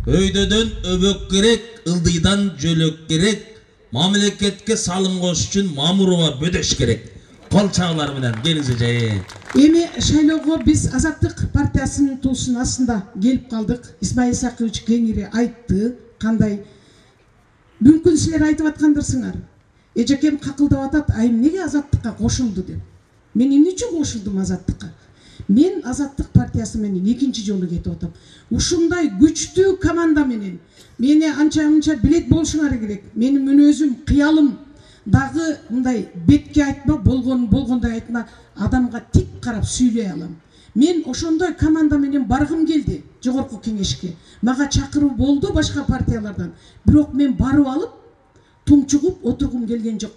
Өйдөдөн өбөк керек, ылдыйдан жөлөк керек, мамлекетке салым кош үчүн Мамурова бөдөш керек. Кол чагылар менен келиңиз жайы. Эми шайлоого биз Азаттык партиясынын туусунун астында келип калдык. Исмаил Сакыович кеңири айтты, кандай мүмкүн силер айтып аткандырсыңар. Эжекем какылдап атат, айым неге Азаттыкка кошулду деп. Мен эмне үчүн кошулдум Азаттыкка? Мен Азаттык партиясы менен экинчи жолу кетип атам. Ушундай күчтүү команда менен мени анча-мынча билет болушуңар керек. Менин мүнөзүм, кыялым дагы мындай бетке айтма, болгондой айтма, адамга тик карап сүйлөй алам. Мен ошондой команда менен баргым келди жогорку кеңешке. Мага чакыруу болду башка партиялардан. Бирок мен барып алып, тумчугуп отургум келген жок.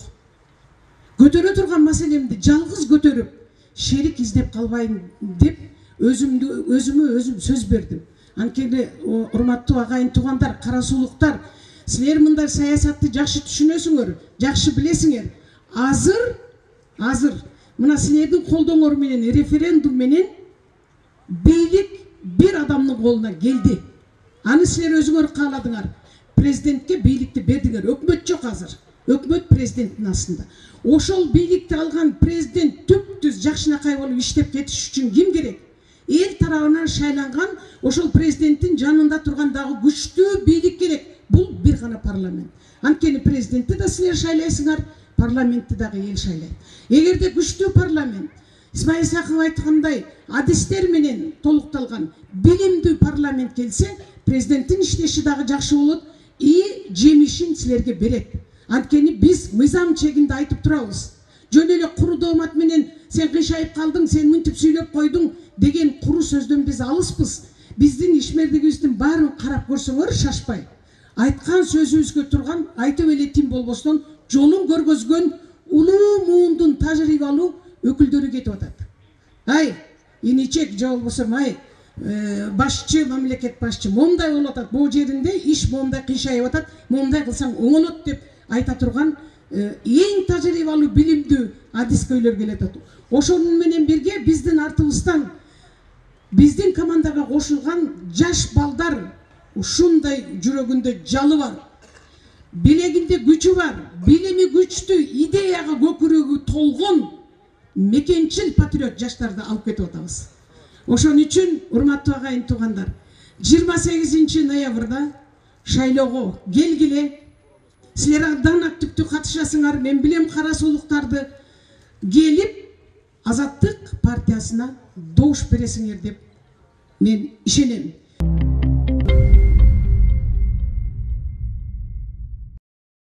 Көтөрө турган маселемди жалгыз көтөрүп, шерик издеп калбайын деп өзүмө сөз бердим. Анткени урматтуу агайын туугандар, кара сулуктар, силер мындай саясатты жакшы түшүнөсүңөр, жакшы билесиңер. Азыр мына силердин колдооңор менен референдум менен бийлик бир адамдын колуна келди. Аны силер өзүңөр кааладыңар. Президентке бийликти бердиңер. Өкмөт жок азыр. Өкмөт президенттин астында. Ошол бийликти алган президент түп-түз жакшынакай болуп иштеп кетиш үчүн ким керек? Эл тарабынан шайланган ошол президенттин жанында турган дагы күчтүү бийлик керек. Бул бир гана парламент. Анткени президентти да силер шайлайсыңар, парламентти дагы эл шайлайт. Эгерде күчтүү парламент, Исмаил Сакыов айткандай, адистер менен толукталган билимдүү парламент келсе, президенттин иштеши дагы жакшы болот и жемишин силерге берет. Анткени биз мыйзам чегинде айтып турабыз. Жөн эле куру доомат менен сен кыйшайып калдың, сен мынтип сүйлөп койдуң деген куру сөздөн биз алыспыз. Биздин ишмердигибиздин баарын карап көрсөңөр шашпай. Айткан сөзүбүзгө турган, айтып эле тим болбостон жолун көргөзгөн улуу муундун тажрыйбалуу өкүлдөрү кетип атат. Ай, иничек же болбосо башчы, мамлекет башчы момундай болуп атат, бул жеринде иш момундай кыйшайып атат, момундай кылсаң оңолот деп айта турган эң тажрыйбалуу билимдүү адискөйлөр келет атат. Ошонун менен бирге биздин артыбыздан биздин командага кошулган жаш балдар ушундай жүрөгүндө жалы бар, билегинде күчү бар, билими күчтүү, идеяга көкүрөгү толгон мекенчил патриот жаштарды алып кетип атабыз. Ошон үчүн урматтуу агайын туугандар, 28 ноябрда шайлоого келгиле. Силер абдан активдүү катышасыңар. Мен билем кара сулуктарды келип Азаттык партиясына добуш бересиңер деп мен ишенем.